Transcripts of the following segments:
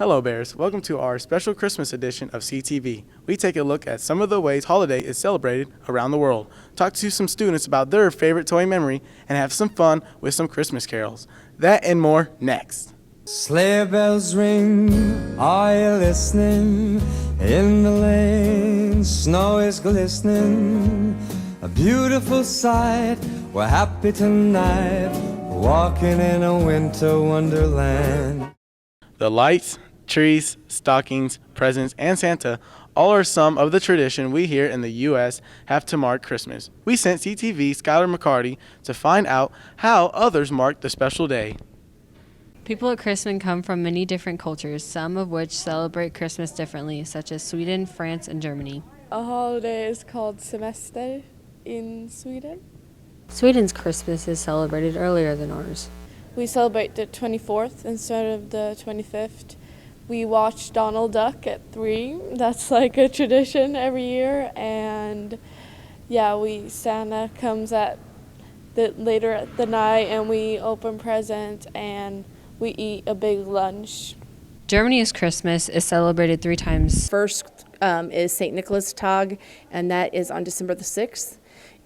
Hello, Bears. Welcome to our special Christmas edition of CTV. We take a look at some of the ways holiday is celebrated around the world, talk to some students about their favorite toy memory, and have some fun with some Christmas carols. That and more next. Sleigh bells ring, are you listening? In the lane, snow is glistening. A beautiful sight, we're happy tonight, walking in a winter wonderland. The lights, trees, stockings, presents, and Santa all are some of the tradition we here in the U.S. have to mark Christmas. We sent CTV's Skylar McCarty to find out how others mark the special day. People at Christmas come from many different cultures, some of which celebrate Christmas differently, such as Sweden, France, and Germany. A holiday is called Semester in Sweden. Sweden's Christmas is celebrated earlier than ours. We celebrate the 24th instead of the 25th. We watch Donald Duck at 3. That's like a tradition every year. And Santa comes later at the night, and we open presents and we eat a big lunch. Germany's Christmas is celebrated 3 times. First is St. Nicholas Tag, and that is on December the 6th.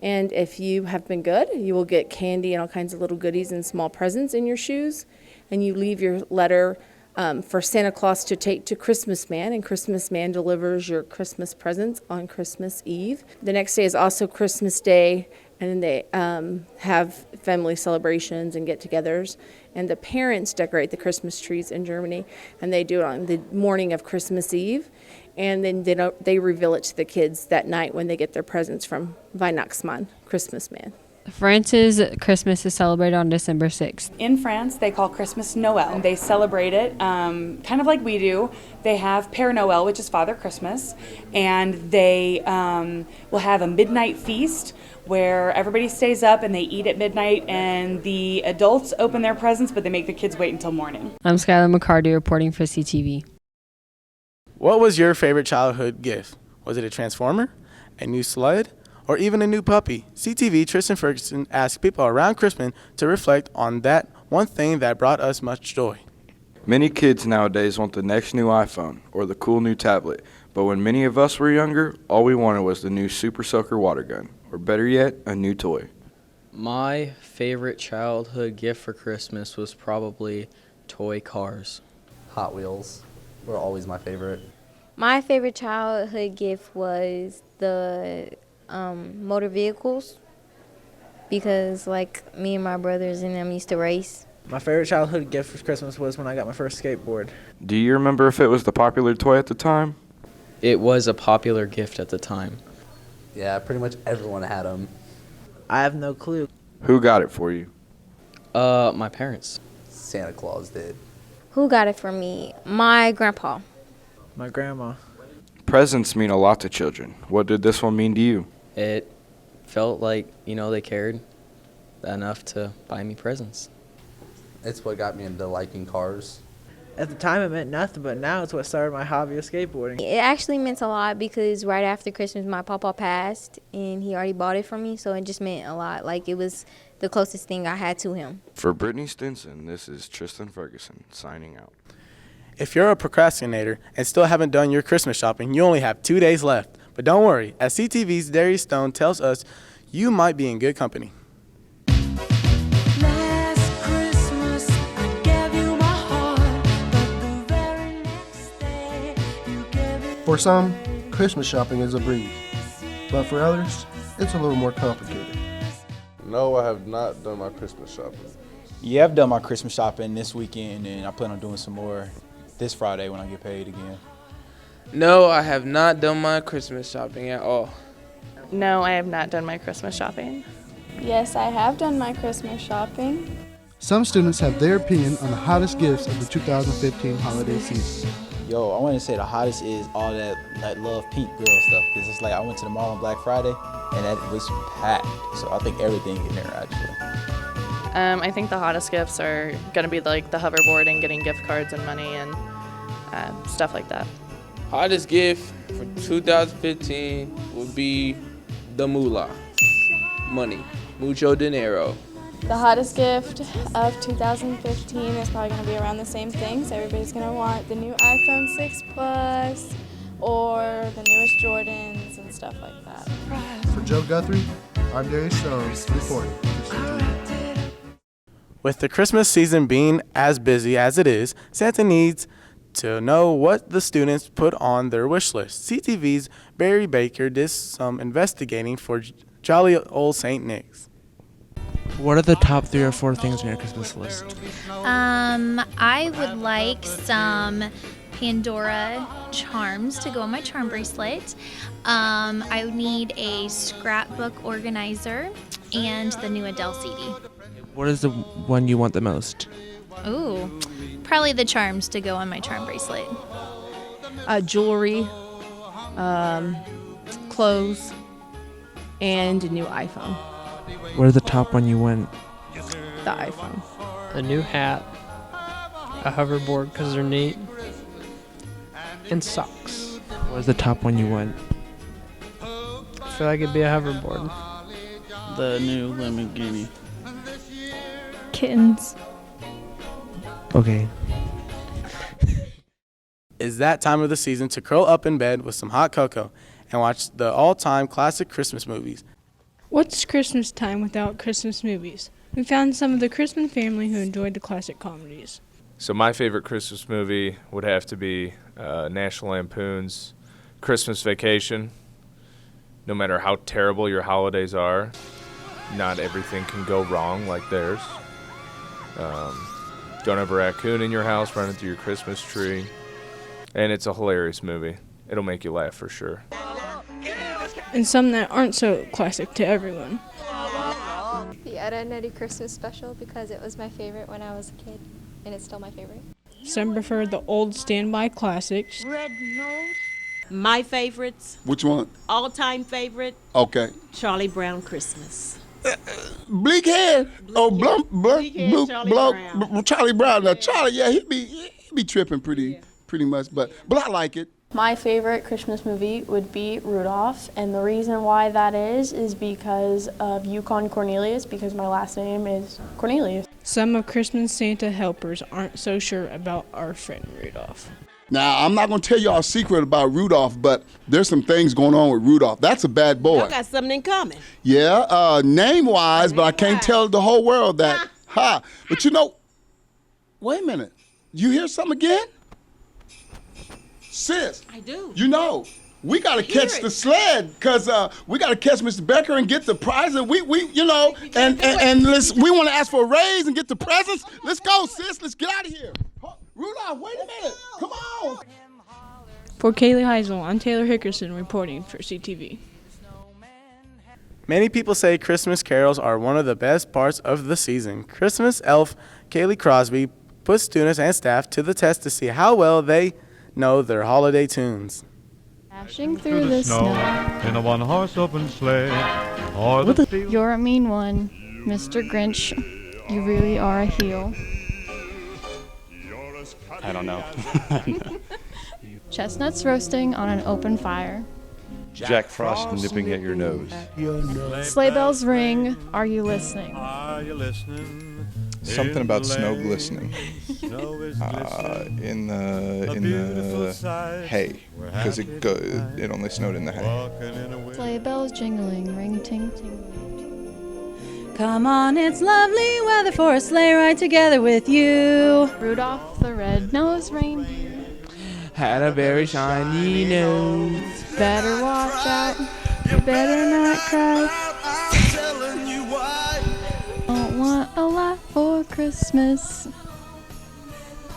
And if you have been good, you will get candy and all kinds of little goodies and small presents in your shoes. And you leave your letter for Santa Claus to take to Christmas Man, and Christmas Man delivers your Christmas presents on Christmas Eve. The next day is also Christmas Day, and then they have family celebrations and get-togethers. And the parents decorate the Christmas trees in Germany, and they do it on the morning of Christmas Eve. And then they reveal it to the kids that night when they get their presents from Weihnachtsmann, Christmas Man. France's Christmas is celebrated on December 6th. In France, they call Christmas Noel. And they celebrate it kind of like we do. They have Père Noël, which is Father Christmas, and they will have a midnight feast where everybody stays up and they eat at midnight, and the adults open their presents, but they make the kids wait until morning. I'm Skylar McCarty reporting for CTV. What was your favorite childhood gift? Was it a transformer, a new sled, or even a new puppy? CTV Tristan Ferguson asked people around Christmas to reflect on that one thing that brought us much joy. Many kids nowadays want the next new iPhone or the cool new tablet, but when many of us were younger, all we wanted was the new Super Soaker water gun, or better yet, a new toy. My favorite childhood gift for Christmas was probably toy cars. Hot Wheels were always my favorite. My favorite childhood gift was the motor vehicles, because like me and my brothers and them used to race. My favorite childhood gift for Christmas was when I got my first skateboard. Do you remember if it was the popular toy at the time? It was a popular gift at the time. Yeah, pretty much everyone had them. I have no clue. Who got it for you? My parents. Santa Claus did. Who got it for me? My grandpa. My grandma. Presents mean a lot to children. What did this one mean to you? It felt like, they cared enough to buy me presents. It's what got me into liking cars. At the time it meant nothing, but now it's what started my hobby of skateboarding. It actually meant a lot because right after Christmas my papa passed and he already bought it for me, so it just meant a lot. Like, it was the closest thing I had to him. For Brittany Stinson, this is Tristan Ferguson signing out. If you're a procrastinator and still haven't done your Christmas shopping, you only have 2 days left. But don't worry, as CTV's Darius Stone tells us, you might be in good company. For some, Christmas shopping is a breeze, but for others, it's a little more complicated. No, I have not done my Christmas shopping. Yeah, I've done my Christmas shopping this weekend, and I plan on doing some more this Friday when I get paid again. No, I have not done my Christmas shopping at all. No, I have not done my Christmas shopping. Yes, I have done my Christmas shopping. Some students have their opinion on the hottest gifts of the 2015 holiday season. Yo, I want to say the hottest is all that Love Pink girl stuff, because it's like I went to the mall on Black Friday, and that was packed. So I think everything in there, actually. I think the hottest gifts are going to be like the hoverboard and getting gift cards and money and stuff like that. Hottest gift for 2015 would be the moolah, money, mucho dinero. The hottest gift of 2015 is probably going to be around the same thing. So everybody's going to want the new iPhone 6 Plus or the newest Jordans and stuff like that. For Joe Guthrie, I'm Darius Stones reporting. With the Christmas season being as busy as it is, Santa needs to know what the students put on their wish list. CTV's Barry Baker did some investigating for Jolly Old St. Nick's. What are the top 3 or 4 things on your Christmas list? I would like some Pandora charms to go on my charm bracelet. I would need a scrapbook organizer and the new Adele CD. What is the one you want the most? Ooh, probably the charms to go on my charm bracelet. Jewelry, clothes, and a new iPhone. What is the top one you want? The iPhone. A new hat, a hoverboard because they're neat, and socks. What is the top one you want? I feel like it'd be a hoverboard. The new Lamborghini. Kittens. Okay. It's that time of the season to curl up in bed with some hot cocoa and watch the all-time classic Christmas movies. What's Christmas time without Christmas movies? We found some of the Christmas family who enjoyed the classic comedies. So my favorite Christmas movie would have to be National Lampoon's Christmas Vacation. No matter how terrible your holidays are, not everything can go wrong like theirs. Don't have a raccoon in your house running through your Christmas tree. And it's a hilarious movie. It'll make you laugh for sure. And some that aren't so classic to everyone. The Ed, Edd n Eddy Christmas Special because it was my favorite when I was a kid, and it's still my favorite. Some prefer the old standby classics. Red Nose. My favorites. Which one? All-time favorite. Okay. Charlie Brown Christmas. Bleakhead. Charlie Brown. Now Charlie, yeah, he be tripping pretty much, but I like it. My favorite Christmas movie would be Rudolph, and the reason why that is because of Yukon Cornelius, because my last name is Cornelius. Some of Christmas Santa helpers aren't so sure about our friend Rudolph. Now, I'm not going to tell y'all a secret about Rudolph, but there's some things going on with Rudolph. That's a bad boy. Y'all got something in common. Yeah, name-wise, but I can't tell the whole world that. But you know, wait a minute. You hear something again? Sis. I do. You know, we got to catch the sled because we got to catch Mr. Becker and get the prize. And we you know, and we want to ask for a raise and get the presents. Let's go, sis. Let's get out of here. Rudolph, wait a minute. Come on. For Kaylee Heisel, I'm Taylor Hickerson reporting for CTV. Many people say Christmas carols are one of the best parts of the season. Christmas elf Kaylee Crosby puts students and staff to the test to see how well they know their holiday tunes. Dashing through the snow in a one-horse open sleigh. You're a mean one, Mr. Grinch. You really are a heel. I don't know. Chestnuts roasting on an open fire. Jack Frost nipping at your nose. Sleigh bells ring. Are you listening? Something about snow glistening in the hay, because it only snowed in the hay. Sleigh bells jingling, ring ting ting. Come on, it's lovely weather for a sleigh ride together with you. Rudolph the red-nosed reindeer had a very shiny nose. Better watch out. You better not cry. Don't want a lot for Christmas.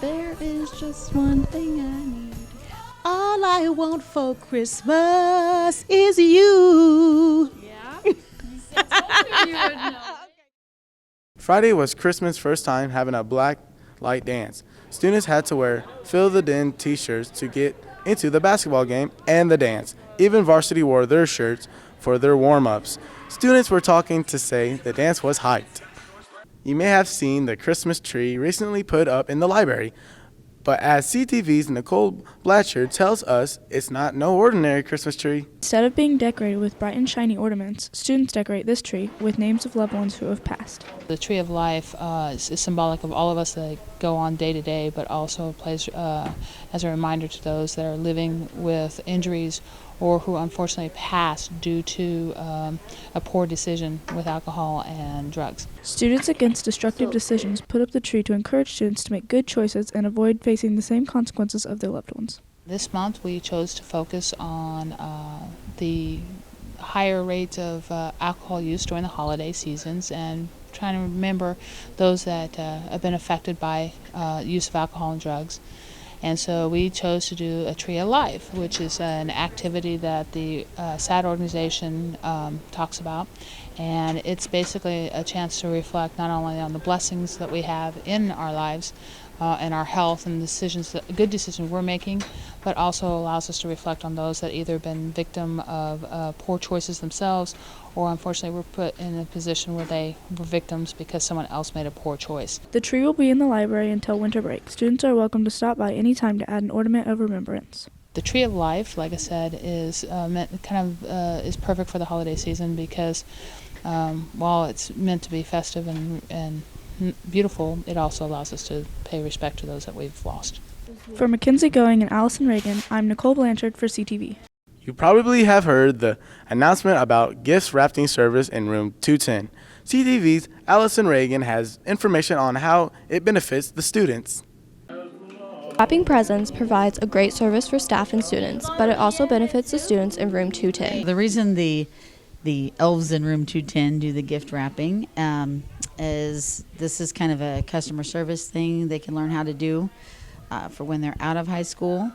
There is just one thing I need. All I want for Christmas is you. Friday was Christmas' first time having a black light dance. Students had to wear Fill the Den t-shirts to get into the basketball game and the dance. Even varsity wore their shirts for their warm-ups. Students were talking to say the dance was hyped. You may have seen the Christmas tree recently put up in the library. But as CTV's Nicole Blanchard tells us, it's not no ordinary Christmas tree. Instead of being decorated with bright and shiny ornaments, students decorate this tree with names of loved ones who have passed. The Tree of Life is symbolic of all of us that go on day to day, but also plays as a reminder to those that are living with injuries or who unfortunately passed due to a poor decision with alcohol and drugs. Students Against Destructive Decisions put up the tree to encourage students to make good choices and avoid facing the same consequences of their loved ones. This month we chose to focus on the higher rates of alcohol use during the holiday seasons and trying to remember those that have been affected by use of alcohol and drugs. And so we chose to do a Tree of Life, which is an activity that the SAD organization talks about. And it's basically a chance to reflect not only on the blessings that we have in our lives and our health and good decisions we're making, but also allows us to reflect on those that either been victim of poor choices themselves or unfortunately were put in a position where they were victims because someone else made a poor choice. The tree will be in the library until winter break. Students are welcome to stop by any time to add an ornament of remembrance. The Tree of Life, like I said, is is perfect for the holiday season because while it's meant to be festive and beautiful, it also allows us to pay respect to those that we've lost. For Mackenzie Going and Allison Reagan, I'm Nicole Blanchard for CTV. You probably have heard the announcement about gifts wrapping service in room 210. CTV's Allison Reagan has information on how it benefits the students. Wrapping presents provides a great service for staff and students, but it also benefits the students in room 210. The reason the elves in room 210 do the gift wrapping is this is kind of a customer service thing they can learn how to do for when they're out of high school.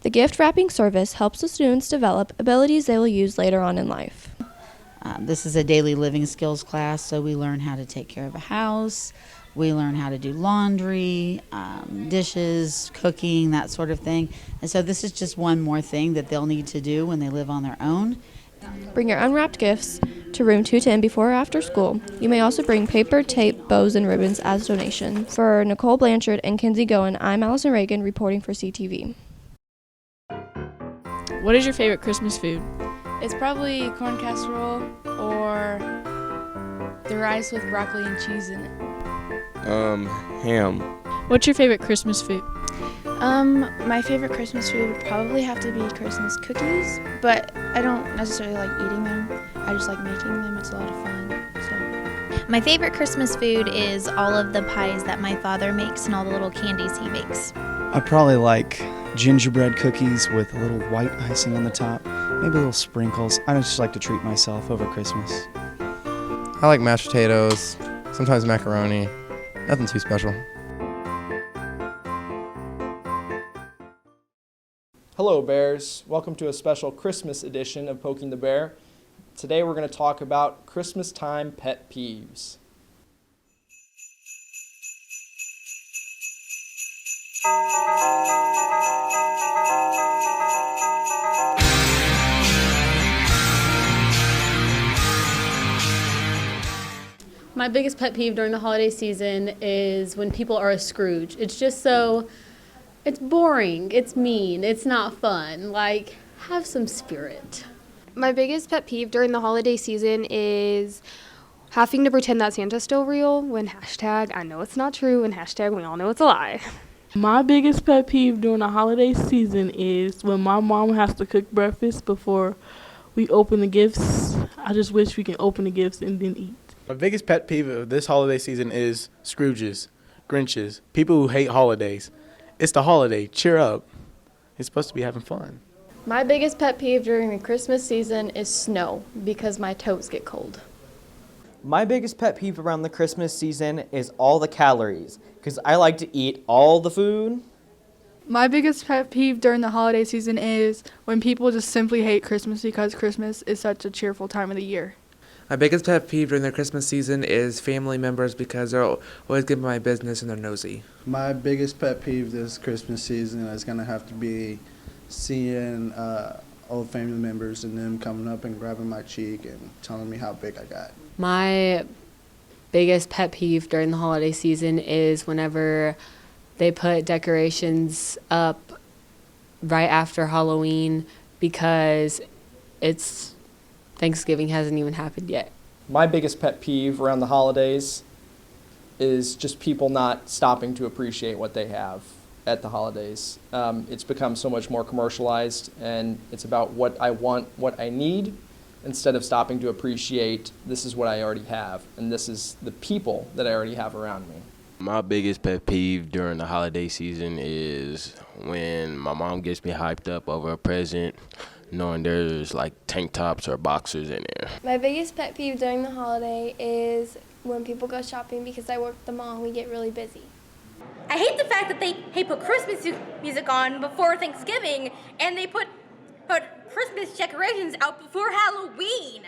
The gift wrapping service helps the students develop abilities they will use later on in life. This is a daily living skills class, so we learn how to take care of a house, we learn how to do laundry, dishes, cooking, that sort of thing. And so this is just one more thing that they'll need to do when they live on their own. Bring your unwrapped gifts to room 210 before or after school. You may also bring paper, tape, bows, and ribbons as donation. For Nicole Blanchard and Kinsey Goen, I'm Allison Reagan reporting for CTV. What is your favorite Christmas food? It's probably corn casserole or the rice with broccoli and cheese in it. Ham. What's your favorite Christmas food? My favorite Christmas food would probably have to be Christmas cookies, but I don't necessarily like eating them. I just like making them. It's a lot of fun. So. My favorite Christmas food is all of the pies that my father makes and all the little candies he makes. I probably like gingerbread cookies with a little white icing on the top, maybe little sprinkles. I just like to treat myself over Christmas. I like mashed potatoes, sometimes macaroni, nothing too special. Hello Bears, welcome to a special Christmas edition of Poking the Bear. Today we're going to talk about Christmas time pet peeves. My biggest pet peeve during the holiday season is when people are a Scrooge. It's just it's boring, it's mean, it's not fun. Like, have some spirit. My biggest pet peeve during the holiday season is having to pretend that Santa's still real when hashtag I know it's not true and hashtag we all know it's a lie. My biggest pet peeve during the holiday season is when my mom has to cook breakfast before we open the gifts. I just wish we can open the gifts and then eat. My biggest pet peeve of this holiday season is Scrooges, Grinches, people who hate holidays. It's the holiday. Cheer up. It's supposed to be having fun. My biggest pet peeve during the Christmas season is snow because my toes get cold. My biggest pet peeve around the Christmas season is all the calories because I like to eat all the food. My biggest pet peeve during the holiday season is when people just simply hate Christmas because Christmas is such a cheerful time of the year. My biggest pet peeve during the Christmas season is family members because they're always getting my business and they're nosy. My biggest pet peeve this Christmas season is going to have to be seeing old family members and them coming up and grabbing my cheek and telling me how big I got. My biggest pet peeve during the holiday season is whenever they put decorations up right after Halloween because it's Thanksgiving hasn't even happened yet. My biggest pet peeve around the holidays is just people not stopping to appreciate what they have at the holidays. It's become so much more commercialized, and it's about what I want, what I need, instead of stopping to appreciate this is what I already have, and this is the people that I already have around me. My biggest pet peeve during the holiday season is when my mom gets me hyped up over a present, knowing there's like tank tops or boxers in there. My biggest pet peeve during the holiday is when people go shopping because I work at the mall and we get really busy. I hate the fact that they put Christmas music on before Thanksgiving and they put Christmas decorations out before Halloween.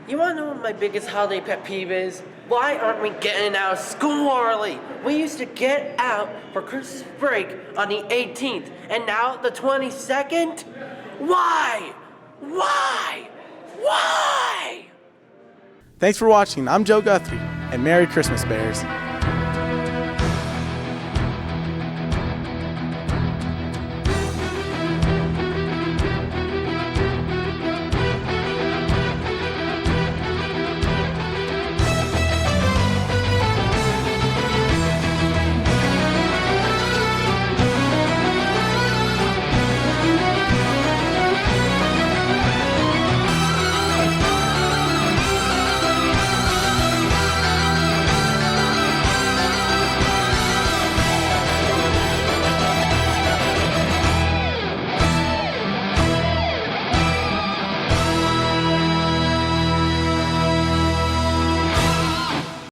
You want to know what my biggest holiday pet peeve is? Why aren't we getting out of school early? We used to get out for Christmas break on the 18th, and now the 22nd? Why? Why? Why? Thanks for watching. I'm Joe Guthrie, and Merry Christmas, Bears.